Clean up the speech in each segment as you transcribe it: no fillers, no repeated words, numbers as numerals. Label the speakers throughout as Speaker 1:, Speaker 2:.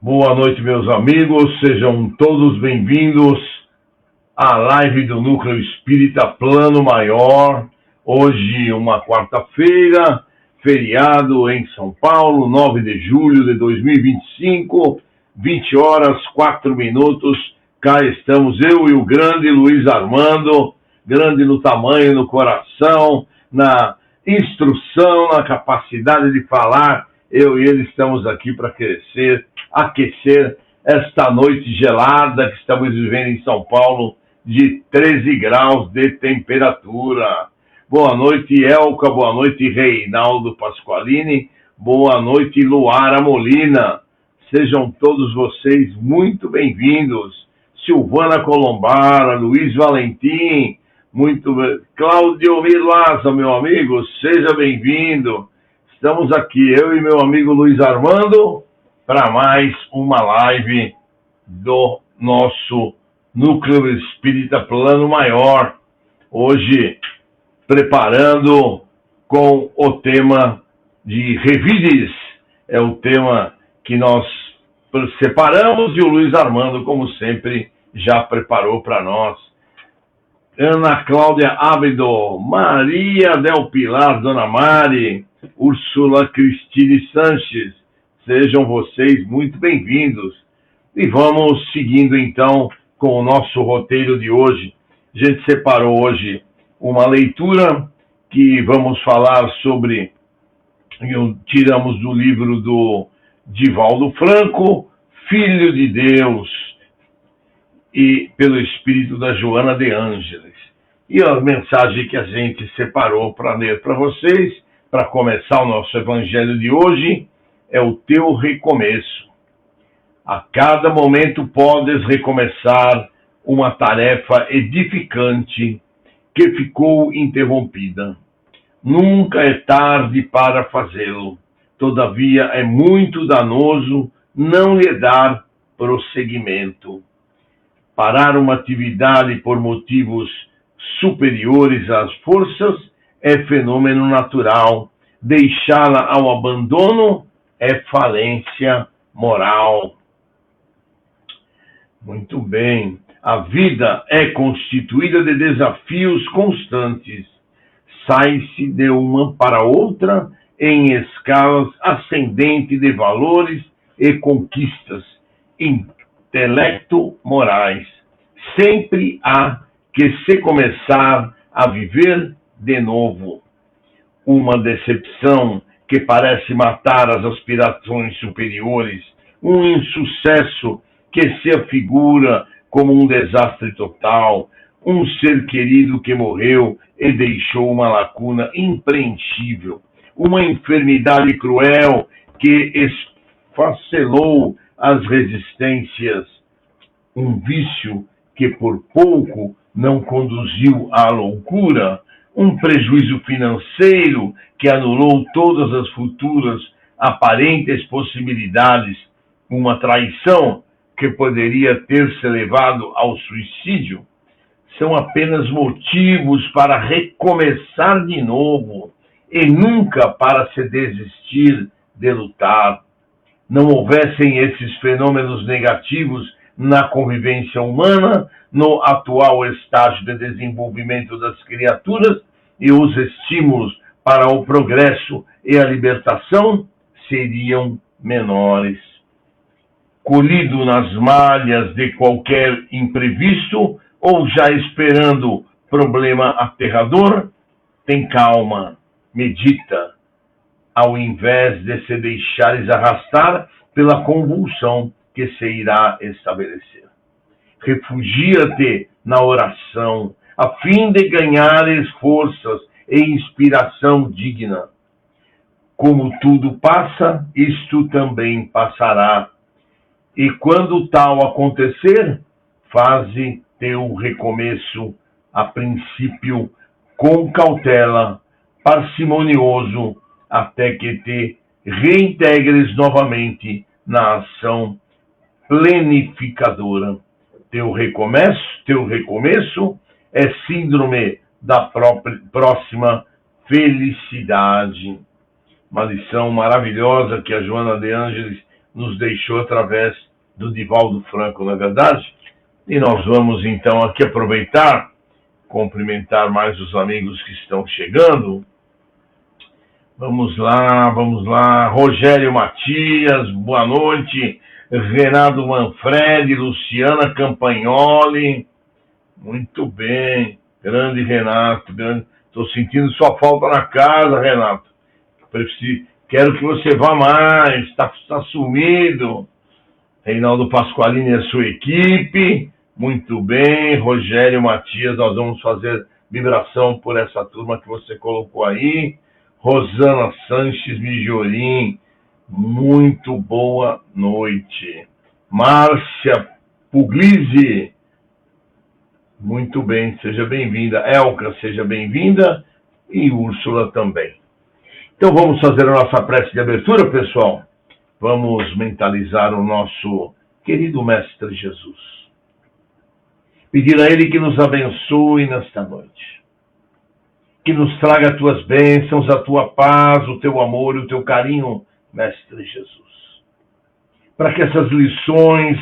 Speaker 1: Boa noite, meus amigos, sejam todos bem-vindos à live do Núcleo Espírita Plano Maior. Hoje, uma quarta-feira, feriado em São Paulo, 9 de julho de 2025, 20 horas, 4 minutos. Cá estamos eu e o grande Luiz Armando, grande no tamanho, no coração, na instrução, na capacidade de falar. Eu e ele estamos aqui para crescer, aquecer esta noite gelada que estamos vivendo em São Paulo, de 13 graus de temperatura. Boa noite, Elka, boa noite, Reinaldo Pasqualini, boa noite, Luara Molina. Sejam todos vocês muito bem-vindos. Silvana Colombara, Luiz Valentim, Cláudio Milaza, meu amigo, seja bem-vindo. Estamos aqui, eu e meu amigo Luiz Armando, para mais uma live do nosso Núcleo Espírita Plano Maior. Hoje, preparando com o tema de Revides, é o tema que nós separamos e o Luiz Armando, como sempre, já preparou para nós. Ana Cláudia Ábido, Maria Del Pilar, Dona Mari, Úrsula Cristine Sanches, sejam vocês muito bem-vindos. E vamos seguindo então com o nosso roteiro de hoje. A gente separou hoje uma leitura que vamos falar sobre, tiramos do livro do Divaldo Franco, Filho de Deus, e pelo espírito da Joana de Ângeles. E a mensagem que a gente separou para ler para vocês, para começar o nosso evangelho de hoje, é o teu recomeço. A cada momento podes recomeçar uma tarefa edificante que ficou interrompida. Nunca é tarde para fazê-lo. Todavia é muito danoso não lhe dar prosseguimento. Parar uma atividade por motivos superiores às forças é fenômeno natural. Deixá-la ao abandono é falência moral. Muito bem. A vida é constituída de desafios constantes. Sai-se de uma para outra em escalas ascendentes de valores e conquistas intelecto-morais. Sempre há que se começar a viver de novo. Uma decepção que parece matar as aspirações superiores, um insucesso que se afigura como um desastre total, um ser querido que morreu e deixou uma lacuna impreenchível, uma enfermidade cruel que esfacelou as resistências, um vício que por pouco não conduziu à loucura, um prejuízo financeiro que anulou todas as futuras aparentes possibilidades, uma traição que poderia ter se levado ao suicídio, são apenas motivos para recomeçar de novo e nunca para se desistir de lutar. Não houvessem esses fenômenos negativos na convivência humana, no atual estágio de desenvolvimento das criaturas, e os estímulos para o progresso e a libertação seriam menores. Colhido nas malhas de qualquer imprevisto ou já esperando problema aterrador, tem calma, medita, ao invés de se deixares arrastar pela convulsão que se irá estabelecer. Refugia-te na oração, a fim de ganhares forças e inspiração digna. Como tudo passa, isto também passará. E quando tal acontecer, faze teu recomeço, a princípio, com cautela, parcimonioso, até que te reintegres novamente na ação planificadora. Teu recomeço é síndrome da próxima felicidade. Uma lição maravilhosa que a Joana de Ângeles nos deixou através do Divaldo Franco, não é verdade? E nós vamos então aqui aproveitar, cumprimentar mais os amigos que estão chegando. Vamos lá. Rogério Matias, boa noite. Renato Manfredi, Luciana Campagnoli. Muito bem. Grande Renato. Estou sentindo sua falta na casa, Renato. Quero que você vá mais. Está sumido. Reinaldo Pasqualini e a sua equipe. Muito bem. Rogério Matias, nós vamos fazer vibração por essa turma que você colocou aí. Rosana Sanches Mijorim, muito boa noite. Márcia Puglisi, muito bem, seja bem-vinda. Elka, seja bem-vinda. E Úrsula também. Então vamos fazer a nossa prece de abertura, pessoal. Vamos mentalizar o nosso querido Mestre Jesus. Pedir a Ele que nos abençoe nesta noite. Que nos traga as tuas bênçãos, a tua paz, o teu amor e o teu carinho, Mestre Jesus. Para que essas lições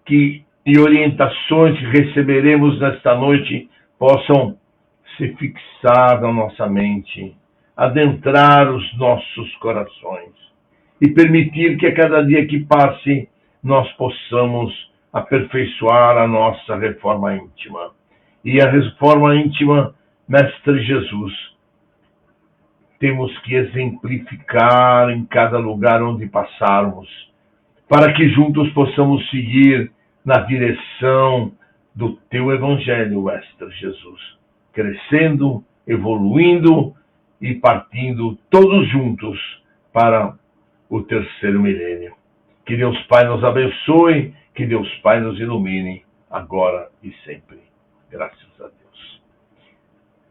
Speaker 1: e orientações que receberemos nesta noite possam se fixar na nossa mente, adentrar os nossos corações e permitir que a cada dia que passe nós possamos aperfeiçoar a nossa reforma íntima. E a reforma íntima, Mestre Jesus, temos que exemplificar em cada lugar onde passarmos, para que juntos possamos seguir na direção do teu Evangelho, Mestre Jesus, crescendo, evoluindo e partindo todos juntos para o terceiro milênio. Que Deus Pai nos abençoe, que Deus Pai nos ilumine, agora e sempre. Graças a Deus.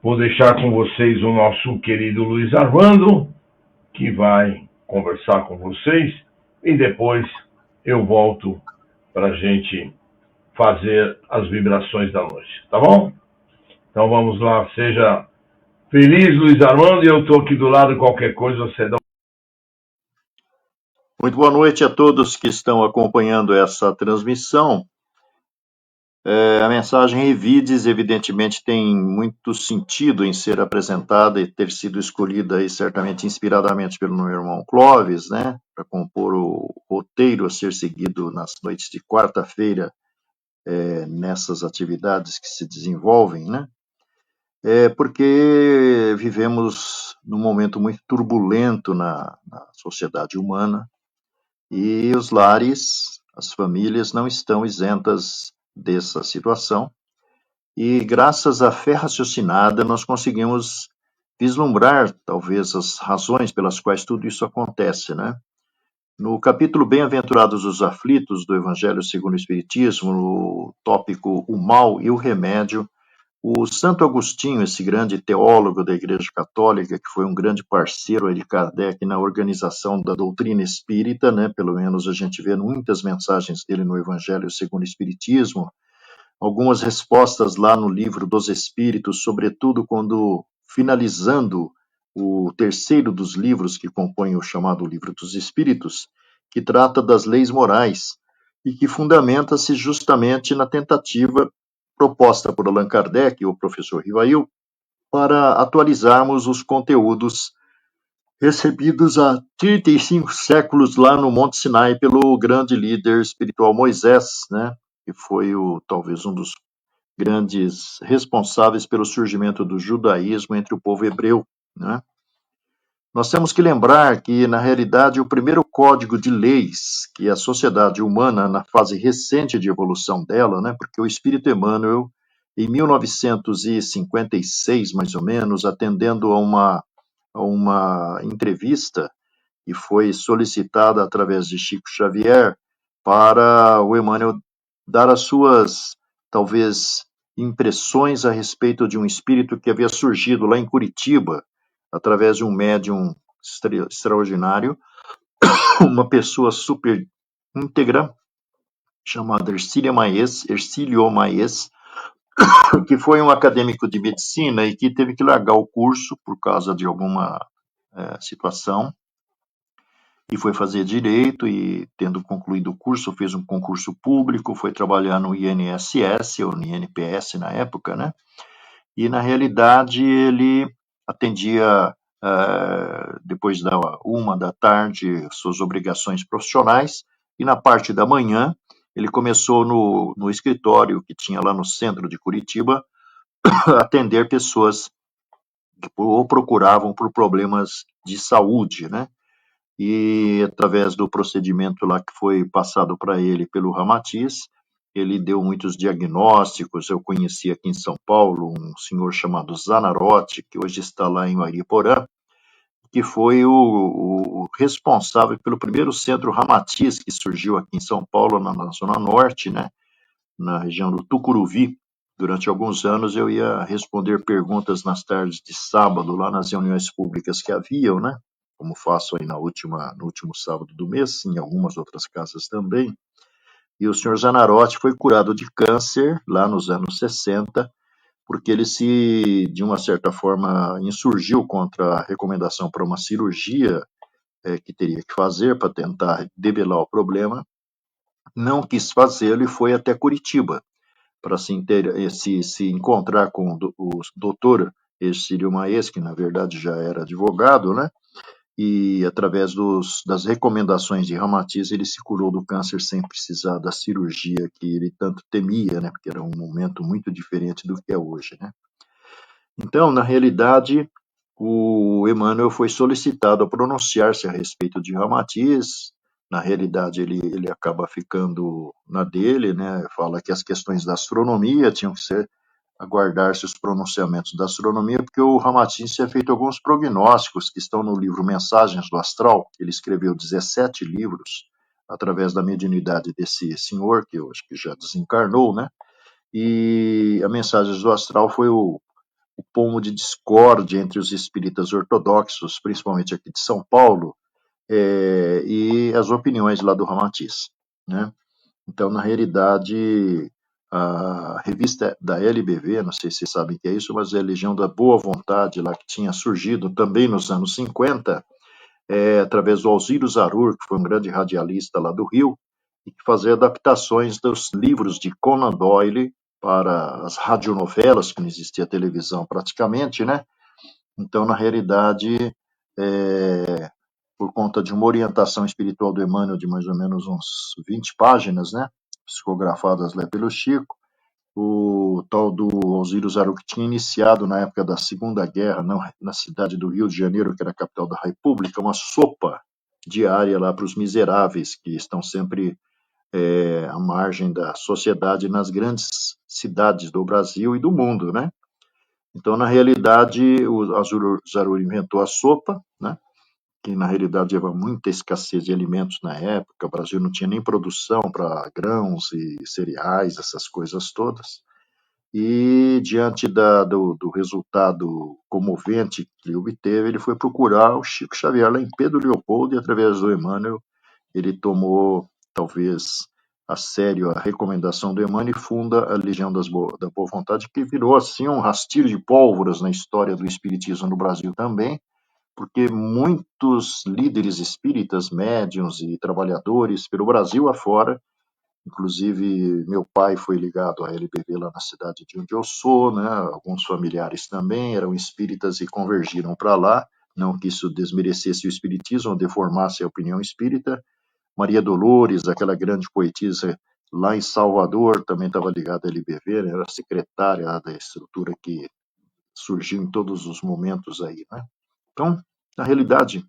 Speaker 1: Vou deixar com vocês o nosso querido Luiz Armando, que vai conversar com vocês, e depois eu volto para a gente fazer as vibrações da noite, tá bom? Então vamos lá, seja feliz, Luiz Armando, e eu estou aqui do lado, qualquer coisa você dá.
Speaker 2: Muito boa noite a todos que estão acompanhando essa transmissão. A mensagem Revides, evidentemente, tem muito sentido em ser apresentada e ter sido escolhida aí, certamente inspiradamente pelo meu irmão Clóvis, né, para compor o roteiro a ser seguido nas noites de quarta-feira, nessas atividades que se desenvolvem, né, porque vivemos num momento muito turbulento na sociedade humana e os lares, as famílias não estão isentas dessa situação. E graças à fé raciocinada, nós conseguimos vislumbrar, talvez, as razões pelas quais tudo isso acontece, né? No capítulo Bem-aventurados os aflitos do Evangelho segundo o Espiritismo, no tópico O Mal e o Remédio, o Santo Agostinho, esse grande teólogo da Igreja Católica, que foi um grande parceiro de Kardec na organização da doutrina espírita, né? Pelo menos a gente vê muitas mensagens dele no Evangelho segundo o Espiritismo, algumas respostas lá no Livro dos Espíritos, sobretudo quando, finalizando o terceiro dos livros que compõem o chamado Livro dos Espíritos, que trata das leis morais e que fundamenta-se justamente na tentativa proposta por Allan Kardec e o professor Rivail para atualizarmos os conteúdos recebidos há 35 séculos lá no Monte Sinai pelo grande líder espiritual Moisés, né? Que foi talvez um dos grandes responsáveis pelo surgimento do judaísmo entre o povo hebreu, né? Nós temos que lembrar que, na realidade, o primeiro código de leis que a sociedade humana, na fase recente de evolução dela, né, porque o Espírito Emmanuel, em 1956, mais ou menos, atendendo a uma entrevista e foi solicitada através de Chico Xavier para o Emmanuel dar as suas, talvez, impressões a respeito de um espírito que havia surgido lá em Curitiba, através de um médium extraordinário, uma pessoa super íntegra, chamada Ercílio Maes, que foi um acadêmico de medicina e que teve que largar o curso por causa de alguma situação, e foi fazer direito e, tendo concluído o curso, fez um concurso público, foi trabalhar no INSS, ou no INPS na época, né? E, na realidade, ele atendia, depois da 1 da tarde, suas obrigações profissionais, e na parte da manhã, ele começou no escritório que tinha lá no centro de Curitiba, a atender pessoas que ou procuravam por problemas de saúde, né? E através do procedimento lá que foi passado para ele pelo Ramatiz, ele deu muitos diagnósticos. Eu conheci aqui em São Paulo um senhor chamado Zanarotti, que hoje está lá em Mariporã, que foi o responsável pelo primeiro centro Ramatiz que surgiu aqui em São Paulo, na Zona Norte, né, na região do Tucuruvi. Durante alguns anos eu ia responder perguntas nas tardes de sábado, lá nas reuniões públicas que haviam, né? Como faço aí no último sábado do mês, em algumas outras casas também. E o senhor Zanarotti foi curado de câncer lá nos anos 60, porque ele de uma certa forma, insurgiu contra a recomendação para uma cirurgia que teria que fazer para tentar debelar o problema, não quis fazê-lo e foi até Curitiba para se encontrar com o doutor Ercílio Maes, que na verdade já era advogado, né? E através das recomendações de Ramatiz, ele se curou do câncer sem precisar da cirurgia que ele tanto temia, né? Porque era um momento muito diferente do que é hoje, né? Então, na realidade, o Emmanuel foi solicitado a pronunciar-se a respeito de Ramatiz. Na realidade, ele acaba ficando na dele, né? Fala que as questões da astronomia tinham que aguardar-se os pronunciamentos da astronomia, porque o Ramatiz tinha feito alguns prognósticos que estão no livro Mensagens do Astral. Ele escreveu 17 livros através da mediunidade desse senhor, que eu acho que já desencarnou, né? E a Mensagens do Astral foi o pomo de discórdia entre os espíritas ortodoxos, principalmente aqui de São Paulo, e as opiniões lá do Ramatiz, né? Então, na realidade, a revista da LBV, não sei se vocês sabem o que é isso, mas é a Legião da Boa Vontade, lá que tinha surgido também nos anos 50, através do Alziro Zarur, que foi um grande radialista lá do Rio, e que fazia adaptações dos livros de Conan Doyle para as radionovelas, que não existia televisão praticamente, né? Então, na realidade, por conta de uma orientação espiritual do Emmanuel de mais ou menos uns 20 páginas, né, psicografadas lá pelo Chico, o tal do Alziro Zaruch tinha iniciado na época da Segunda Guerra, na cidade do Rio de Janeiro, que era a capital da República, uma sopa diária lá para os miseráveis que estão sempre à margem da sociedade nas grandes cidades do Brasil e do mundo, né? Então, na realidade, o Zarur inventou a sopa, né? Que na realidade havia muita escassez de alimentos na época, o Brasil não tinha nem produção para grãos e cereais, essas coisas todas. E diante do resultado comovente que ele obteve, ele foi procurar o Chico Xavier lá em Pedro Leopoldo e através do Emmanuel ele tomou, talvez, a sério a recomendação do Emmanuel e funda a Legião da Boa Vontade, que virou assim um rastilho de pólvoras na história do espiritismo no Brasil também, porque muitos líderes espíritas, médiuns e trabalhadores pelo Brasil afora, inclusive meu pai foi ligado à LBV lá na cidade de onde eu sou, né? Alguns familiares também eram espíritas e convergiram para lá, não que isso desmerecesse o espiritismo ou deformasse a opinião espírita. Maria Dolores, aquela grande poetisa lá em Salvador, também estava ligada à LBV, né? Era secretária da estrutura que surgiu em todos os momentos aí, né? Então, na realidade,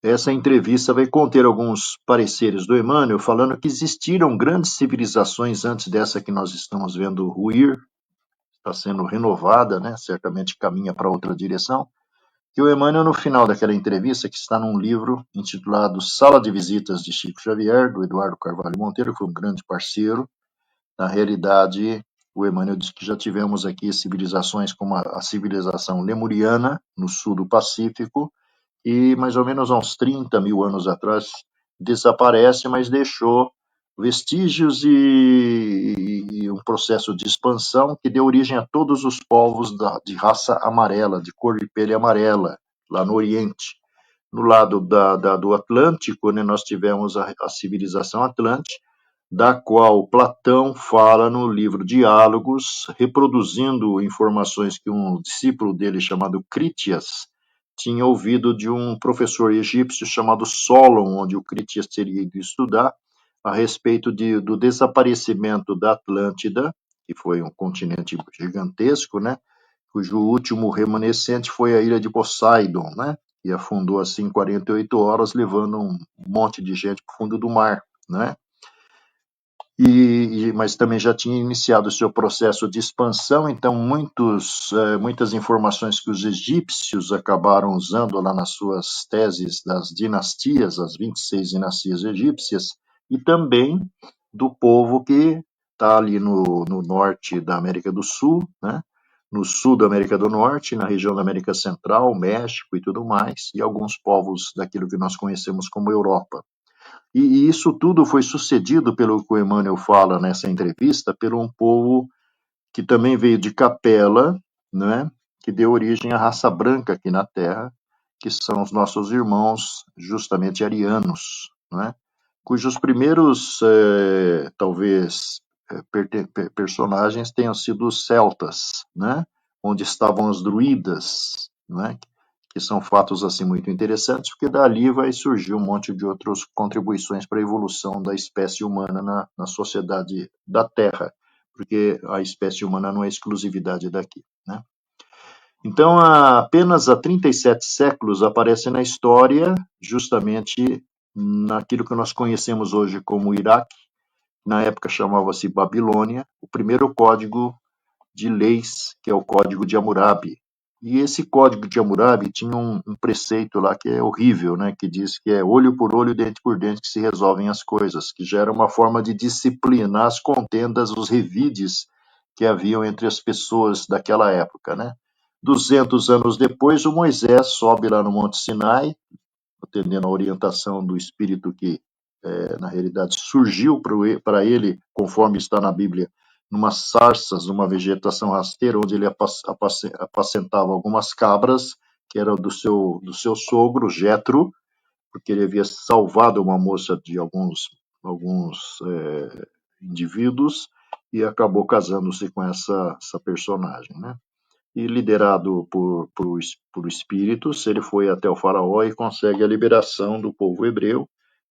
Speaker 2: essa entrevista vai conter alguns pareceres do Emmanuel falando que existiram grandes civilizações antes dessa que nós estamos vendo ruir, está sendo renovada, né? Certamente caminha para outra direção. E o Emmanuel, no final daquela entrevista, que está num livro intitulado Sala de Visitas de Chico Xavier, do Eduardo Carvalho Monteiro, que foi um grande parceiro, na realidade, o Emmanuel diz que já tivemos aqui civilizações como a civilização lemuriana, no sul do Pacífico, e mais ou menos há uns 30 mil anos atrás desaparece, mas deixou vestígios e um processo de expansão que deu origem a todos os povos de raça amarela, de cor de pele amarela, lá no Oriente. No lado do Atlântico, né, nós tivemos a civilização Atlântica, da qual Platão fala no livro Diálogos, reproduzindo informações que um discípulo dele chamado Critias tinha ouvido de um professor egípcio chamado Solon, onde o Critias teria ido estudar, a respeito do desaparecimento da Atlântida, que foi um continente gigantesco, né, cujo último remanescente foi a ilha de Poseidon, né, e afundou assim em 48 horas, levando um monte de gente para o fundo do mar, né? Mas também já tinha iniciado o seu processo de expansão, então muitas informações que os egípcios acabaram usando lá nas suas teses das dinastias, as 26 dinastias egípcias, e também do povo que está ali no norte da América do Sul, né? No sul da América do Norte, na região da América Central, México e tudo mais, e alguns povos daquilo que nós conhecemos como Europa. E isso tudo foi sucedido, pelo que o Emmanuel fala nessa entrevista, por um povo que também veio de Capela, né, que deu origem à raça branca aqui na Terra, que são os nossos irmãos, justamente arianos, né, cujos primeiros, talvez, personagens tenham sido os celtas, né, onde estavam os druidas, né, que são fatos assim muito interessantes, porque dali vai surgir um monte de outras contribuições para a evolução da espécie humana na sociedade da Terra, porque a espécie humana não é exclusividade daqui, né? Então, apenas há 37 séculos aparece na história, justamente naquilo que nós conhecemos hoje como Iraque, na época chamava-se Babilônia, o primeiro código de leis, que é o Código de Hammurabi. E esse Código de Hammurabi tinha um preceito lá que é horrível, né, que diz que é olho por olho, dente por dente que se resolvem as coisas, que já era uma forma de disciplinar as contendas, os revides que haviam entre as pessoas daquela época, né? 200 anos depois, o Moisés sobe lá no Monte Sinai, atendendo à orientação do Espírito que, na realidade, surgiu para ele, conforme está na Bíblia, numas sarças, numa vegetação rasteira, onde ele apacentava algumas cabras, que era do seu sogro, Jetro, porque ele havia salvado uma moça de alguns indivíduos e acabou casando-se com essa personagem, né? E liderado por espíritos, ele foi até o faraó e consegue a liberação do povo hebreu.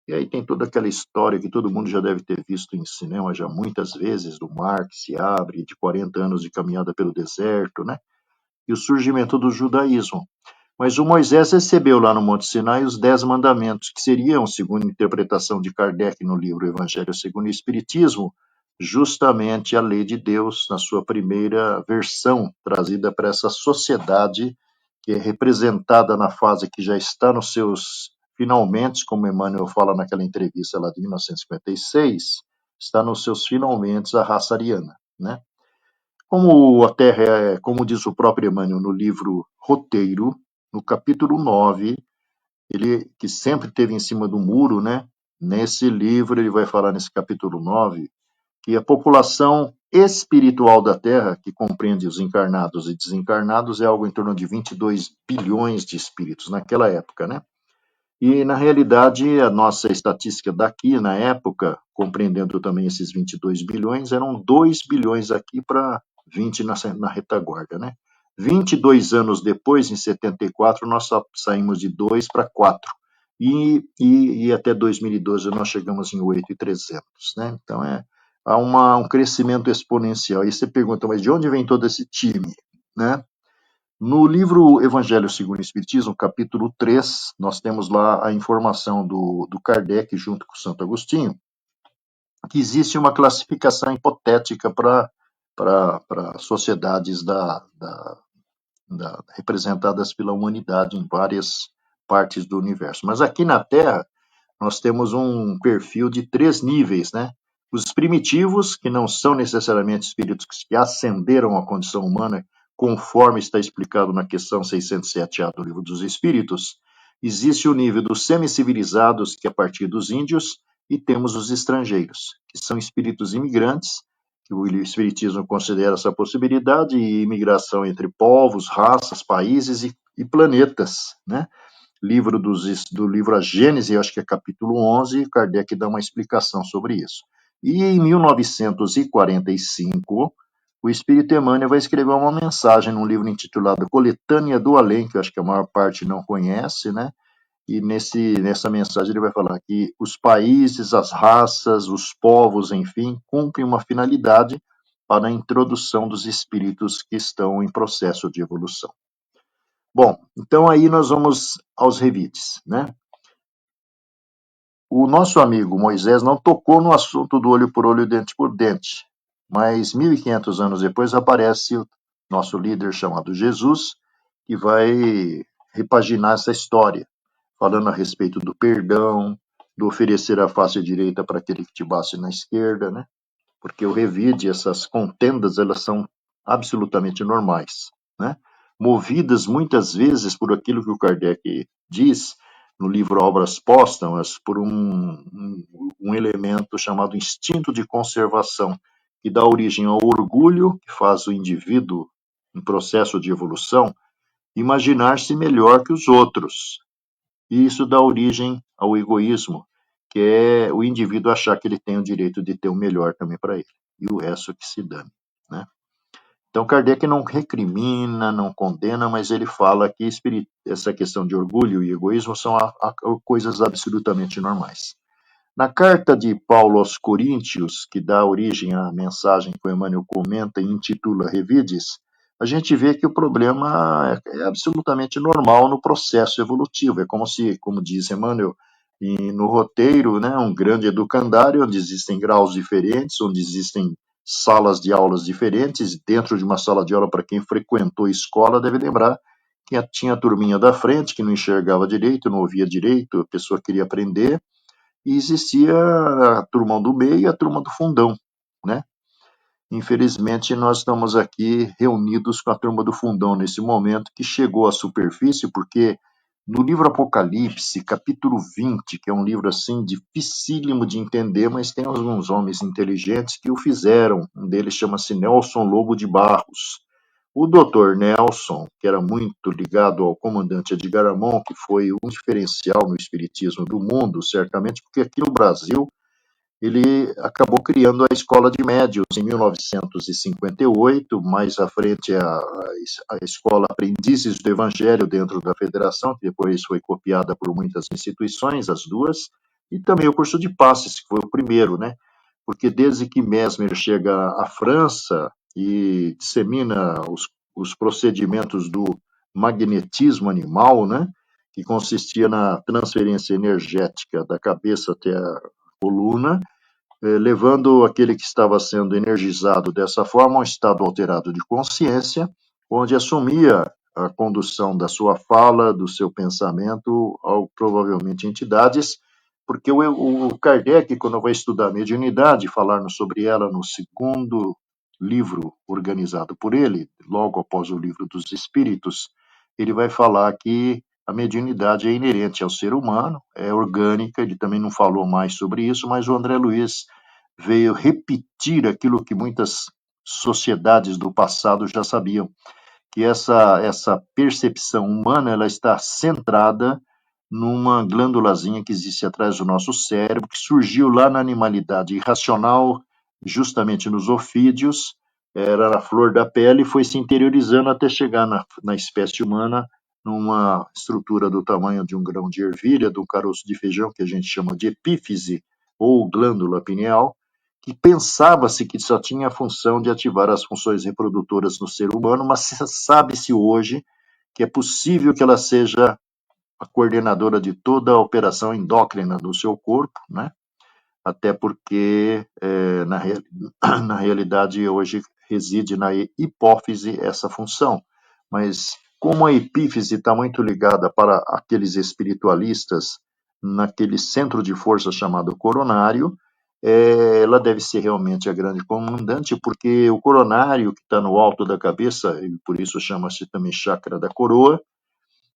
Speaker 2: E aí tem toda aquela história que todo mundo já deve ter visto em cinema já muitas vezes, do mar que se abre, de 40 anos de caminhada pelo deserto, né? E o surgimento do judaísmo. Mas o Moisés recebeu lá no Monte Sinai os 10 mandamentos, que seriam, segundo a interpretação de Kardec no livro Evangelho segundo o Espiritismo, justamente a lei de Deus na sua primeira versão, trazida para essa sociedade que é representada na fase que já está nos seus finalmente, como Emmanuel fala naquela entrevista lá de 1956, está nos seus finalmente a raça ariana, né? Como a Terra como diz o próprio Emmanuel no livro Roteiro, no capítulo 9, ele que sempre esteve em cima do muro, né? Nesse livro ele vai falar nesse capítulo 9 que a população espiritual da Terra, que compreende os encarnados e desencarnados, é algo em torno de 22 bilhões de espíritos naquela época, né? E, na realidade, a nossa estatística daqui, na época, compreendendo também esses 22 bilhões, eram 2 bilhões aqui para 20 na retaguarda, né? 22 anos depois, em 74, nós saímos de 2 para 4. E até 2012 nós chegamos em 8.300, né? Então, há um crescimento exponencial. E você pergunta, mas de onde vem todo esse time, né? No livro Evangelho segundo o Espiritismo, capítulo 3, nós temos lá a informação do Kardec junto com Santo Agostinho, que existe uma classificação hipotética para sociedades representadas pela humanidade em várias partes do universo. Mas aqui na Terra, nós temos um perfil de 3 níveis, né? Os primitivos, que não são necessariamente espíritos que ascenderam à condição humana, conforme está explicado na questão 607A do Livro dos Espíritos, existe o nível dos semicivilizados, que é a partir dos índios, e temos os estrangeiros, que são espíritos imigrantes, que o Espiritismo considera essa possibilidade, e imigração entre povos, raças, países e planetas, né? do livro A Gênese, acho que é capítulo 11, Kardec dá uma explicação sobre isso. E em 1945, o Espírito Emmanuel vai escrever uma mensagem num livro intitulado Coletânea do Além, que eu acho que a maior parte não conhece, né? E nessa mensagem ele vai falar que os países, as raças, os povos, enfim, cumprem uma finalidade para a introdução dos espíritos que estão em processo de evolução. Bom, então aí nós vamos aos revites, né? O nosso amigo Moisés não tocou no assunto do olho por olho, dente por dente, mas 1.500 anos depois aparece o nosso líder chamado Jesus, que vai repaginar essa história, falando a respeito do perdão, do oferecer a face direita para aquele que te bate na esquerda, né? Porque o revide, essas contendas, elas são absolutamente normais, né? Movidas muitas vezes por aquilo que o Kardec diz no livro Obras Póstumas, por um elemento chamado instinto de conservação, que dá origem ao orgulho, que faz o indivíduo, em processo de evolução, imaginar-se melhor que os outros. E isso dá origem ao egoísmo, que é o indivíduo achar que ele tem o direito de ter o melhor também para ele, e o resto que se dane, né? Então, Kardec não recrimina, não condena, mas ele fala que essa questão de orgulho e egoísmo são coisas absolutamente normais. Na carta de Paulo aos Coríntios, que dá origem à mensagem que o Emmanuel comenta e intitula Revides, a gente vê que o problema é absolutamente normal no processo evolutivo. É como se, como diz Emmanuel, no roteiro, né, um grande educandário, onde existem graus diferentes, onde existem salas de aulas diferentes. Dentro de uma sala de aula, para quem frequentou escola, deve lembrar que tinha a turminha da frente, que não enxergava direito, não ouvia direito, a pessoa queria aprender, e existia a turma do meio e a turma do fundão, né? Infelizmente, nós estamos aqui reunidos com a turma do fundão nesse momento, que chegou à superfície, porque no livro Apocalipse, capítulo 20, que é um livro assim dificílimo de entender, mas tem alguns homens inteligentes que o fizeram. Um deles chama-se Nelson Lobo de Barros. O doutor Nelson, que era muito ligado ao comandante Edgar Amon, que foi um diferencial no espiritismo do mundo, certamente, porque aqui no Brasil ele acabou criando a Escola de Médiuns em 1958, mais à frente a Escola Aprendizes do Evangelho dentro da Federação, que depois foi copiada por muitas instituições, as duas, e também o curso de passes, que foi o primeiro, né? Porque desde que Mesmer chega à França e dissemina os procedimentos do magnetismo animal, né? Que consistia na transferência energética da cabeça até a coluna, levando aquele que estava sendo energizado dessa forma a um estado alterado de consciência, onde assumia a condução da sua fala, do seu pensamento, provavelmente entidades, porque o Kardec, quando vai estudar a mediunidade, falar sobre ela no segundo livro organizado por ele, logo após o livro dos Espíritos, ele vai falar que a mediunidade é inerente ao ser humano, é orgânica, ele também não falou mais sobre isso, mas o André Luiz veio repetir aquilo que muitas sociedades do passado já sabiam, que essa percepção humana ela está centrada numa glândulazinha que existe atrás do nosso cérebro, que surgiu lá na animalidade irracional, justamente nos ofídeos, era a flor da pele, e foi se interiorizando até chegar na espécie humana, numa estrutura do tamanho de um grão de ervilha, do caroço de feijão, que a gente chama de epífise, ou glândula pineal, que pensava-se que só tinha a função de ativar as funções reprodutoras no ser humano, mas sabe-se hoje que é possível que ela seja a coordenadora de toda a operação endócrina do seu corpo, né? Até porque, na realidade, hoje reside na hipófise essa função. Mas como a epífise está muito ligada para aqueles espiritualistas naquele centro de força chamado coronário, ela deve ser realmente a grande comandante, porque o coronário que está no alto da cabeça, e por isso chama-se também chakra da coroa,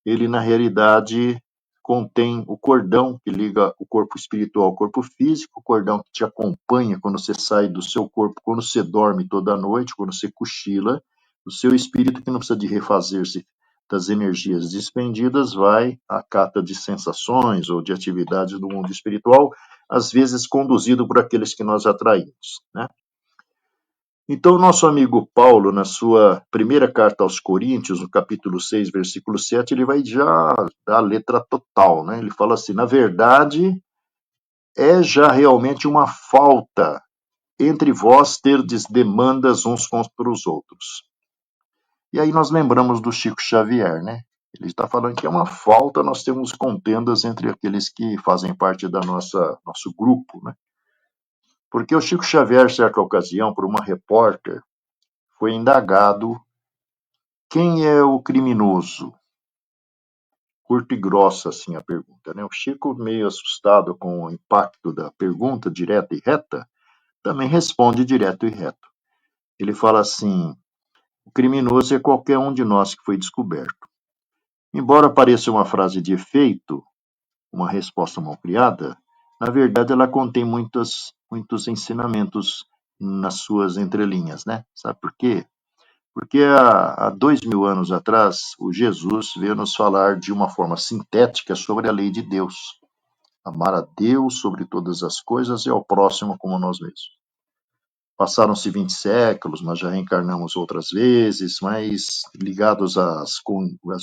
Speaker 2: ele na realidade contém o cordão que liga o corpo espiritual ao corpo físico, o cordão que te acompanha quando você sai do seu corpo, quando você dorme toda noite, quando você cochila, o seu espírito que não precisa de refazer-se das energias despendidas vai à cata de sensações ou de atividades do mundo espiritual, às vezes conduzido por aqueles que nós atraímos, né? Então, nosso amigo Paulo, na sua primeira carta aos Coríntios, no capítulo 6, versículo 7, ele vai já dar a letra total, né? Ele fala assim: na verdade, é já realmente uma falta entre vós terdes demandas uns contra os outros. E aí nós lembramos do Chico Xavier, né? Ele está falando que é uma falta nós temos contendas entre aqueles que fazem parte da nosso grupo, né? Porque o Chico Xavier, certa ocasião, por uma repórter, foi indagado quem é o criminoso. Curta e grossa, assim, a pergunta, né? O Chico, meio assustado com o impacto da pergunta direta e reta, também responde direto e reto. Ele fala assim: o criminoso é qualquer um de nós que foi descoberto. Embora pareça uma frase de efeito, uma resposta mal criada, na verdade ela contém muitos ensinamentos nas suas entrelinhas, né? Sabe por quê? Porque há 2000 anos atrás, o Jesus veio nos falar de uma forma sintética sobre a lei de Deus. Amar a Deus sobre todas as coisas e ao próximo como nós mesmos. Passaram-se 20 séculos, nós já reencarnamos outras vezes, mas ligados às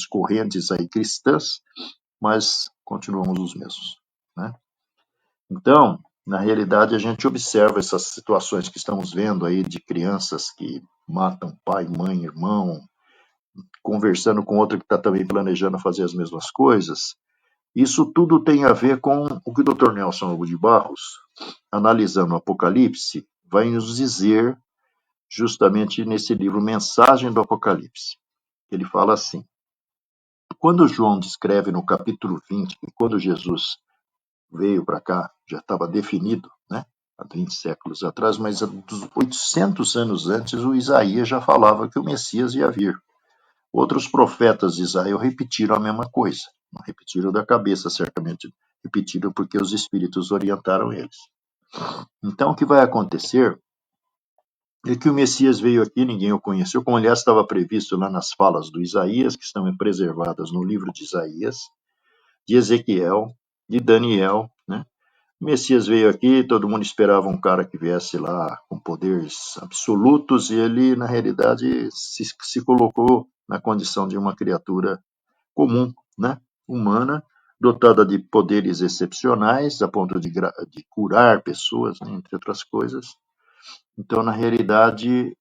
Speaker 2: correntes aí cristãs, mas continuamos os mesmos, né? Então, na realidade, a gente observa essas situações que estamos vendo aí de crianças que matam pai, mãe, irmão, conversando com outro que está também planejando fazer as mesmas coisas. Isso tudo tem a ver com o que o Dr. Nelson Lobo de Barros, analisando o Apocalipse, vai nos dizer justamente nesse livro Mensagem do Apocalipse. Ele fala assim: quando João descreve no capítulo 20 que quando Jesus veio para cá, já estava definido, né? Há 20 séculos atrás, mas há 800 anos antes, o Isaías já falava que o Messias ia vir. Outros profetas de Israel repetiram a mesma coisa. Não repetiram da cabeça, certamente. Repetiram porque os espíritos orientaram eles. Então, o que vai acontecer é que o Messias veio aqui, ninguém o conheceu, como aliás estava previsto lá nas falas do Isaías, que estão preservadas no livro de Isaías, de Ezequiel, de Daniel, né? O Messias veio aqui, todo mundo esperava um cara que viesse lá com poderes absolutos, e ele, na realidade, se colocou na condição de uma criatura comum, né? Humana, dotada de poderes excepcionais, a ponto de curar pessoas, né? Entre outras coisas. Então, na realidade,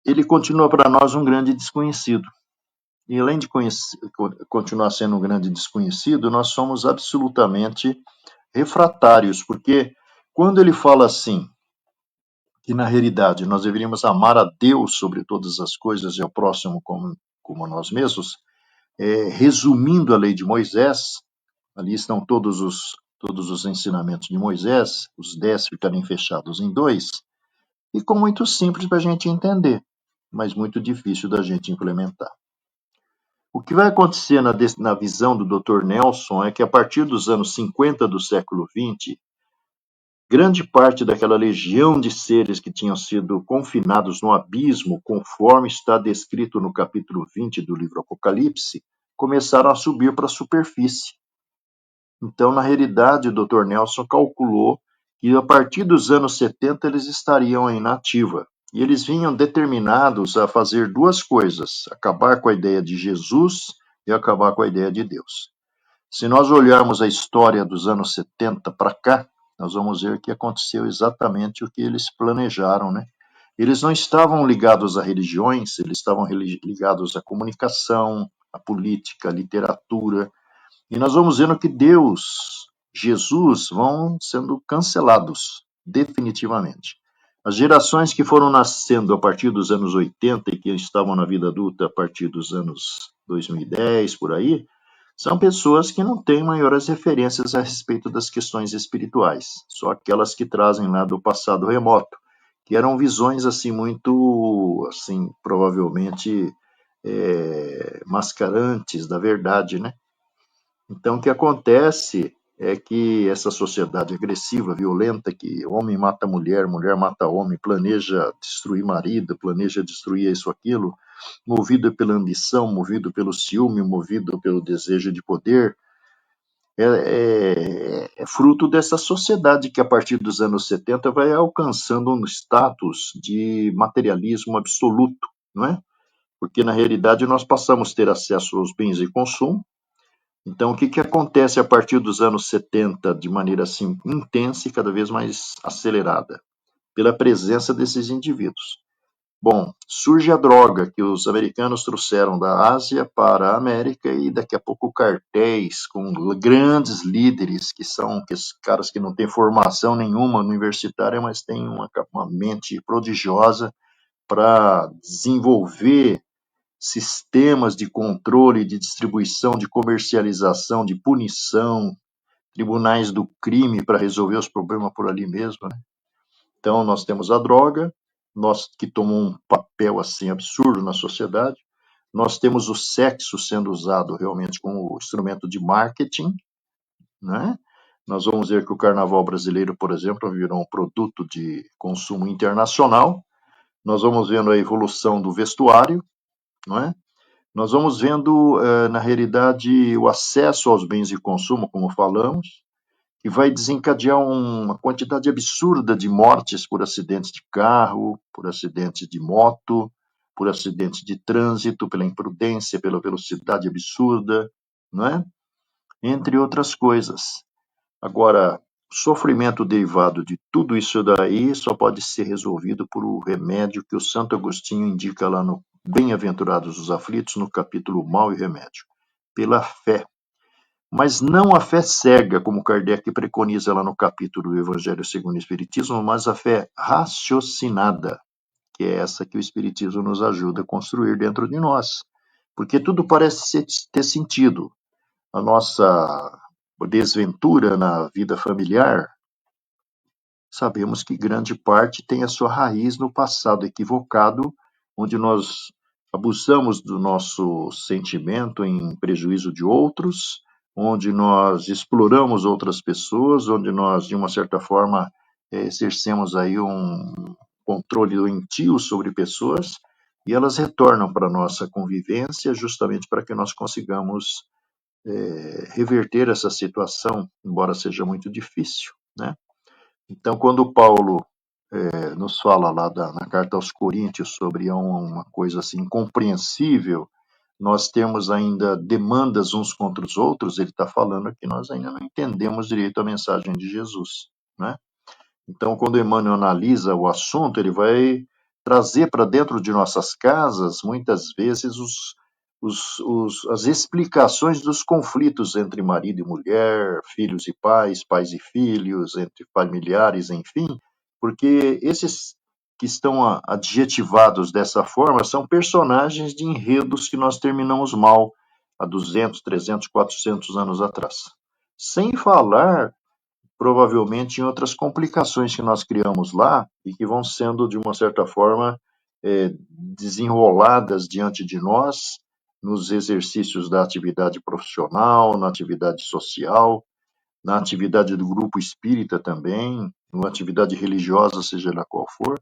Speaker 2: ele continua para nós um grande desconhecido. E além de continuar sendo um grande desconhecido, nós somos absolutamente refratários, porque quando ele fala assim, que na realidade nós deveríamos amar a Deus sobre todas as coisas e ao próximo como a nós mesmos, resumindo a lei de Moisés, ali estão todos os ensinamentos de Moisés, os 10 ficarem fechados em 2, ficou muito simples para a gente entender, mas muito difícil da gente implementar. O que vai acontecer na visão do Dr. Nelson é que a partir dos anos 50 do século XX, grande parte daquela legião de seres que tinham sido confinados no abismo, conforme está descrito no capítulo 20 do livro Apocalipse, começaram a subir para a superfície. Então, na realidade, o Dr. Nelson calculou que a partir dos anos 70 eles estariam em nativa. E eles vinham determinados a fazer duas coisas: acabar com a ideia de Jesus e acabar com a ideia de Deus. Se nós olharmos a história dos anos 70 para cá, nós vamos ver que aconteceu exatamente o que eles planejaram, né? Eles não estavam ligados a religiões, eles estavam ligados à comunicação, à política, à literatura. E nós vamos vendo que Deus, Jesus, vão sendo cancelados definitivamente. As gerações que foram nascendo a partir dos anos 80 e que estavam na vida adulta a partir dos anos 2010, por aí, são pessoas que não têm maiores referências a respeito das questões espirituais, só aquelas que trazem lá do passado remoto, que eram visões assim muito, assim, provavelmente mascarantes da verdade, né? Então, o que acontece é que essa sociedade agressiva, violenta, que homem mata mulher, mulher mata homem, planeja destruir marido, planeja destruir isso, aquilo, movido pela ambição, movido pelo ciúme, movido pelo desejo de poder, é fruto dessa sociedade que, a partir dos anos 70, vai alcançando um status de materialismo absoluto, não é? Porque, na realidade, nós passamos a ter acesso aos bens de consumo. Então, o que acontece a partir dos anos 70, de maneira assim intensa e cada vez mais acelerada? Pela presença desses indivíduos. Bom, surge a droga que os americanos trouxeram da Ásia para a América e daqui a pouco cartéis com grandes líderes que são caras que não têm formação nenhuma universitária, mas têm uma mente prodigiosa para desenvolver sistemas de controle, de distribuição, de comercialização, de punição, tribunais do crime para resolver os problemas por ali mesmo, né? Então, nós temos a droga, nós que tomou um papel assim absurdo na sociedade, nós temos o sexo sendo usado realmente como instrumento de marketing, né? Nós vamos ver que o carnaval brasileiro, por exemplo, virou um produto de consumo internacional. Nós vamos vendo a evolução do vestuário, não é? Nós vamos vendo, na realidade, o acesso aos bens de consumo, como falamos, que vai desencadear uma quantidade absurda de mortes por acidentes de carro, por acidentes de moto, por acidentes de trânsito, pela imprudência, pela velocidade absurda, não é? Entre outras coisas. Agora, o sofrimento derivado de tudo isso daí só pode ser resolvido por o remédio que o Santo Agostinho indica lá no Bem-aventurados os aflitos, no capítulo Mal e Remédio, pela fé. Mas não a fé cega, como Kardec preconiza lá no capítulo do Evangelho segundo o Espiritismo, mas a fé raciocinada, que é essa que o Espiritismo nos ajuda a construir dentro de nós. Porque tudo parece ter sentido. A nossa desventura na vida familiar, sabemos que grande parte tem a sua raiz no passado equivocado, onde nós abusamos do nosso sentimento em prejuízo de outros, onde nós exploramos outras pessoas, onde nós, de uma certa forma, exercemos aí um controle doentio sobre pessoas, e elas retornam para a nossa convivência justamente para que nós consigamos reverter essa situação, embora seja muito difícil, né? Então, quando Paulo nos fala lá na carta aos Coríntios sobre uma coisa assim incompreensível, nós temos ainda demandas uns contra os outros, ele está falando que nós ainda não entendemos direito a mensagem de Jesus, né? Então, quando Emmanuel analisa o assunto, ele vai trazer para dentro de nossas casas, muitas vezes, as explicações dos conflitos entre marido e mulher, filhos e pais, pais e filhos, entre familiares, enfim, porque esses que estão adjetivados dessa forma são personagens de enredos que nós terminamos mal há 200, 300, 400 anos atrás. Sem falar provavelmente em outras complicações que nós criamos lá e que vão sendo, de uma certa forma, desenroladas diante de nós nos exercícios da atividade profissional, na atividade social, na atividade do grupo espírita também, na atividade religiosa, seja lá qual for,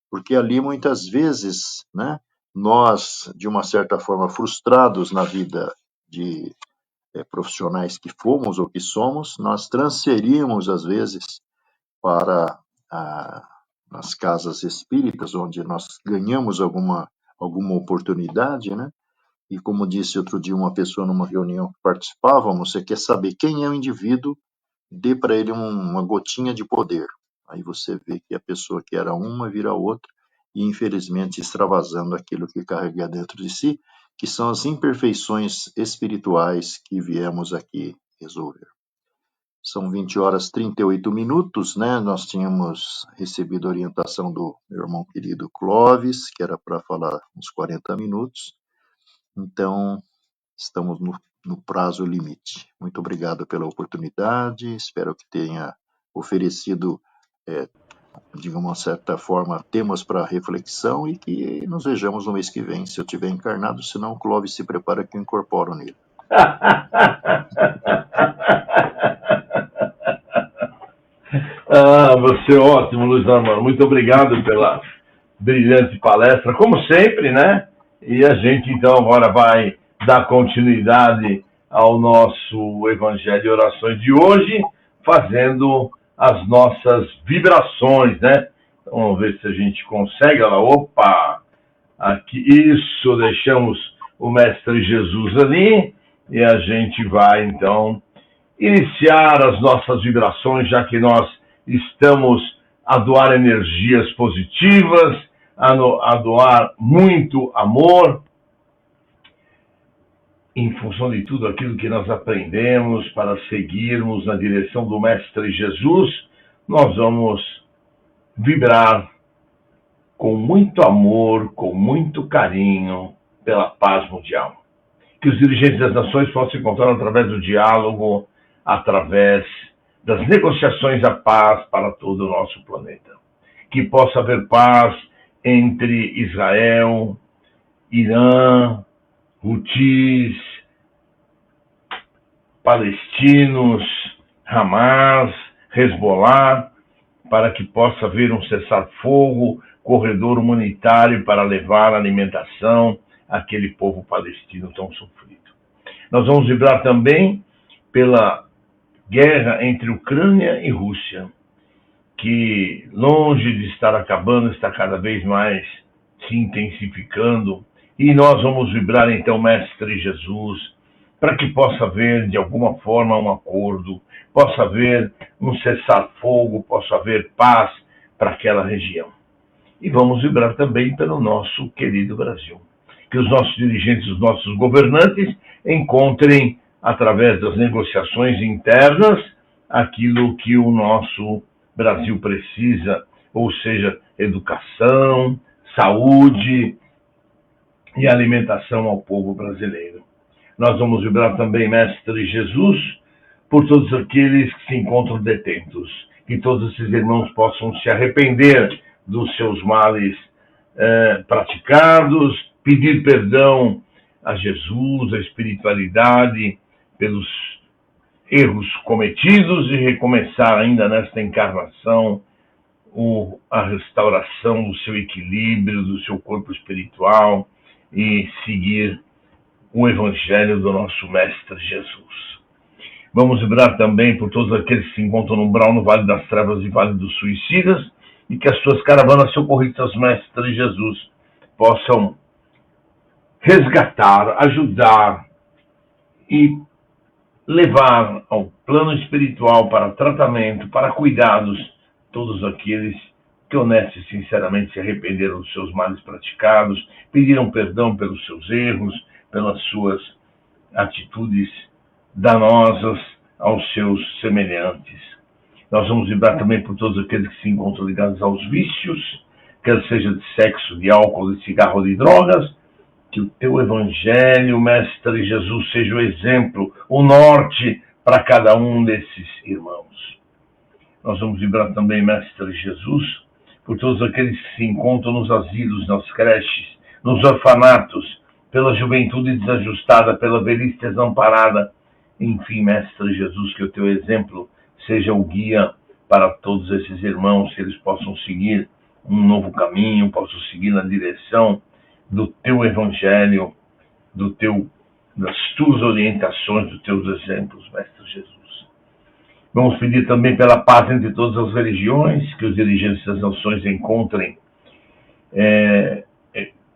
Speaker 2: porque ali muitas vezes, né, nós, de uma certa forma, frustrados na vida de profissionais que fomos ou que somos, nós transferimos, às vezes, para as casas espíritas, onde nós ganhamos alguma oportunidade, né? E como disse outro dia uma pessoa numa reunião que participávamos, você quer saber quem é o indivíduo, dê para ele uma gotinha de poder. Aí você vê que a pessoa que era uma vira outra, e infelizmente extravasando aquilo que carrega dentro de si, que são as imperfeições espirituais que viemos aqui resolver. São 20 horas e 38 minutos, né? Nós tínhamos recebido a orientação do meu irmão querido Clóvis, que era para falar uns 40 minutos. Então, estamos no prazo limite. Muito obrigado pela oportunidade, espero que tenha oferecido, de uma certa forma, temas para reflexão e que nos vejamos no mês que vem, se eu tiver encarnado, senão o Clóvis se prepara que eu incorporo nele.
Speaker 1: Você é ótimo, Luiz Armando. Muito obrigado pela brilhante palestra, como sempre, né? E a gente, então, agora vai dar continuidade ao nosso Evangelho e Orações de hoje, fazendo as nossas vibrações, né? Então, vamos ver se a gente consegue. Olha lá, opa! Aqui, isso, deixamos o Mestre Jesus ali e a gente vai, então, iniciar as nossas vibrações, já que nós estamos a doar energias positivas, a doar muito amor, em função de tudo aquilo que nós aprendemos para seguirmos na direção do Mestre Jesus. Nós vamos vibrar com muito amor, com muito carinho pela paz mundial. Que os dirigentes das nações possam encontrar através do diálogo, através das negociações a paz para todo o nosso planeta. Que possa haver paz entre Israel, Irã, Houthis, palestinos, Hamas, Hezbollah, para que possa haver um cessar-fogo, corredor humanitário para levar alimentação àquele povo palestino tão sofrido. Nós vamos vibrar também pela guerra entre Ucrânia e Rússia, que, longe de estar acabando, está cada vez mais se intensificando. E nós vamos vibrar, então, Mestre Jesus, para que possa haver, de alguma forma, um acordo, possa haver um cessar-fogo, possa haver paz para aquela região. E vamos vibrar também pelo nosso querido Brasil. Que os nossos dirigentes, os nossos governantes encontrem, através das negociações internas, aquilo que o nosso Brasil precisa, ou seja, educação, saúde e alimentação ao povo brasileiro. Nós vamos vibrar também, Mestre Jesus, por todos aqueles que se encontram detentos, que todos esses irmãos possam se arrepender dos seus males praticados, pedir perdão a Jesus, a espiritualidade, pelos erros cometidos e recomeçar ainda nesta encarnação a restauração do seu equilíbrio, do seu corpo espiritual e seguir o Evangelho do nosso Mestre Jesus. Vamos vibrar também por todos aqueles que se encontram no umbral, no Vale das Trevas e Vale dos Suicidas, e que as suas caravanas socorridas, Mestre Jesus, possam resgatar, ajudar e levar ao plano espiritual para tratamento, para cuidados, todos aqueles que honesta e sinceramente se arrependeram dos seus males praticados, pediram perdão pelos seus erros, pelas suas atitudes danosas aos seus semelhantes. Nós vamos vibrar também por todos aqueles que se encontram ligados aos vícios, quer seja de sexo, de álcool, de cigarro ou de drogas, que o teu Evangelho, Mestre Jesus, seja o exemplo, o norte para cada um desses irmãos. Nós vamos vibrar também, Mestre Jesus, por todos aqueles que se encontram nos asilos, nas creches, nos orfanatos, pela juventude desajustada, pela velhice desamparada. Enfim, Mestre Jesus, que o teu exemplo seja o guia para todos esses irmãos, que eles possam seguir um novo caminho, possam seguir na direção do teu Evangelho, das tuas orientações, dos teus exemplos, Mestre Jesus. Vamos pedir também pela paz entre todas as religiões, que os dirigentes das nações encontrem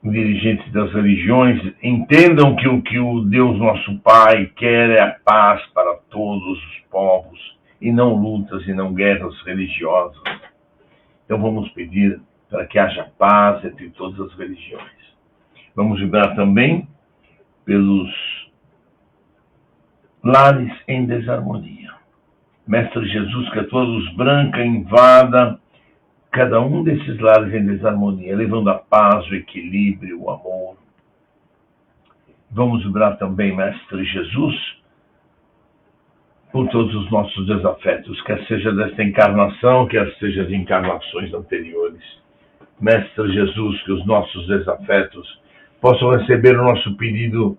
Speaker 1: dirigentes das religiões, entendam que o que o Deus nosso Pai quer é a paz para todos os povos, e não lutas e não guerras religiosas. Então vamos pedir para que haja paz entre todas as religiões. Vamos vibrar também pelos lares em desarmonia. Mestre Jesus, que a tua luz branca invada cada um desses lares em desarmonia, levando a paz, o equilíbrio, o amor. Vamos vibrar também, Mestre Jesus, por todos os nossos desafetos, quer seja desta encarnação, quer seja de encarnações anteriores. Mestre Jesus, que os nossos desafetos possam receber o nosso pedido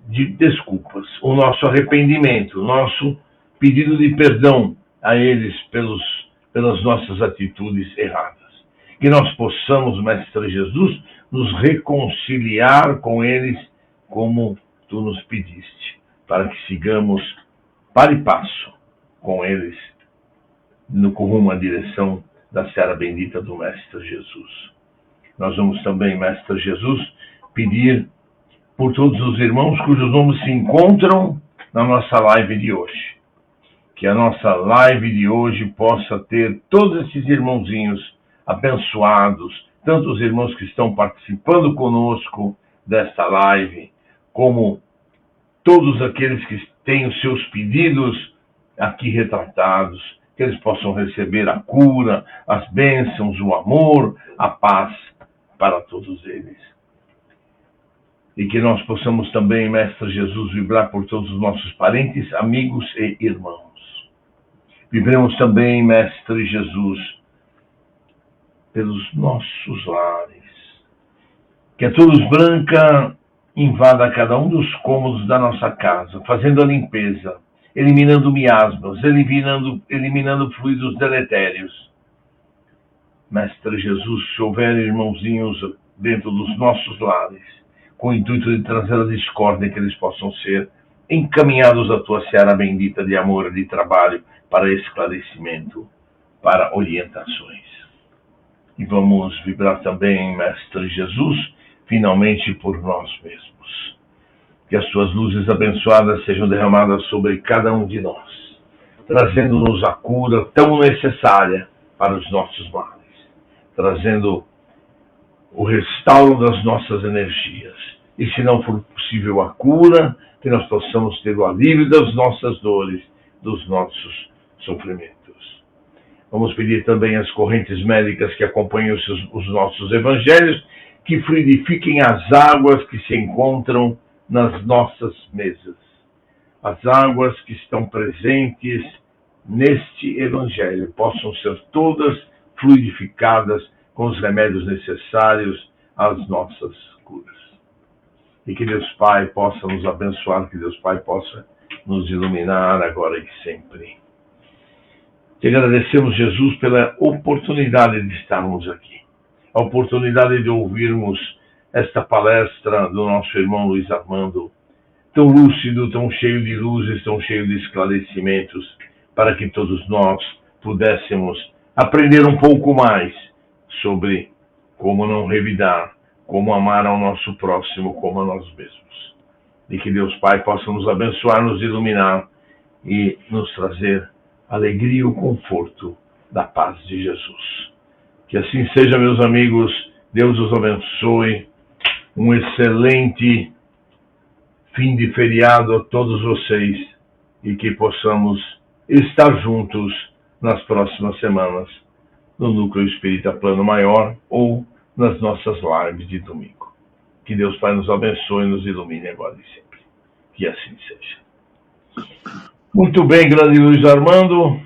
Speaker 1: de desculpas, o nosso arrependimento, o nosso pedido de perdão a eles pelas nossas atitudes erradas. que nós possamos, Mestre Jesus, nos reconciliar com eles como tu nos pediste, para que sigamos para e passo com eles no rumo à direção da seara bendita do Mestre Jesus. Nós vamos também, Mestre Jesus, pedir por todos os irmãos cujos nomes se encontram na nossa live de hoje. Que a nossa live de hoje possa ter todos esses irmãozinhos abençoados, tanto os irmãos que estão participando conosco desta live, como todos aqueles que têm os seus pedidos aqui retratados, que eles possam receber a cura, as bênçãos, o amor, a paz para todos eles. E que nós possamos também, Mestre Jesus, vibrar por todos os nossos parentes, amigos e irmãos. Vibremos também, Mestre Jesus, pelos nossos lares. Que a Luz Branca invada cada um dos cômodos da nossa casa, fazendo a limpeza, eliminando miasmas, eliminando fluidos deletérios. Mestre Jesus, se houver irmãozinhos dentro dos nossos lares, com o intuito de trazer a discórdia, que eles possam ser encaminhados à tua seara bendita de amor e de trabalho, para esclarecimento, para orientações. E vamos vibrar também, Mestre Jesus, finalmente por nós mesmos. Que as suas luzes abençoadas sejam derramadas sobre cada um de nós, trazendo-nos a cura tão necessária para os nossos males, trazendo o restauro das nossas energias. E se não for possível a cura, que nós possamos ter o alívio das nossas dores, dos nossos sofrimentos. Vamos pedir também às correntes médicas que acompanham os nossos evangelhos, que fluidifiquem as águas que se encontram nas nossas mesas. As águas que estão presentes neste evangelho possam ser todas fluidificadas com os remédios necessários às nossas curas. E que Deus Pai possa nos abençoar, que Deus Pai possa nos iluminar agora e sempre. Te agradecemos, Jesus, pela oportunidade de estarmos aqui, a oportunidade de ouvirmos esta palestra do nosso irmão Luiz Armando, tão lúcido, tão cheio de luzes, tão cheio de esclarecimentos, para que todos nós pudéssemos aprender um pouco mais sobre como não revidar, como amar ao nosso próximo como a nós mesmos. E que Deus Pai possa nos abençoar, nos iluminar e nos trazer alegria e o conforto da paz de Jesus. Que assim seja, meus amigos. Deus os abençoe. Um excelente fim de feriado a todos vocês e que possamos estar juntos nas próximas semanas no Núcleo Espírita Plano Maior ou nas nossas lives de domingo. Que Deus Pai nos abençoe e nos ilumine agora e sempre. Que assim seja. Muito bem, grande Luiz Armando.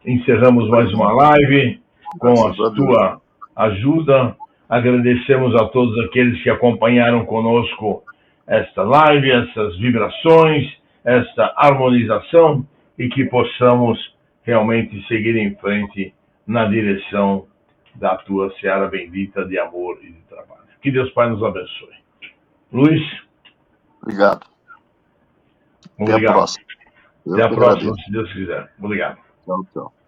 Speaker 1: Encerramos mais uma live com a sua ajuda. Agradecemos a todos aqueles que acompanharam conosco esta live, essas vibrações, esta harmonização e que possamos realmente seguir em frente na direção da tua seara bendita de amor e de trabalho. Que Deus Pai nos abençoe. Luiz?
Speaker 2: Obrigado.
Speaker 1: Obrigado.
Speaker 2: Até a próxima.
Speaker 1: Até a próxima, se Deus quiser. Obrigado.
Speaker 2: Tchau, tchau.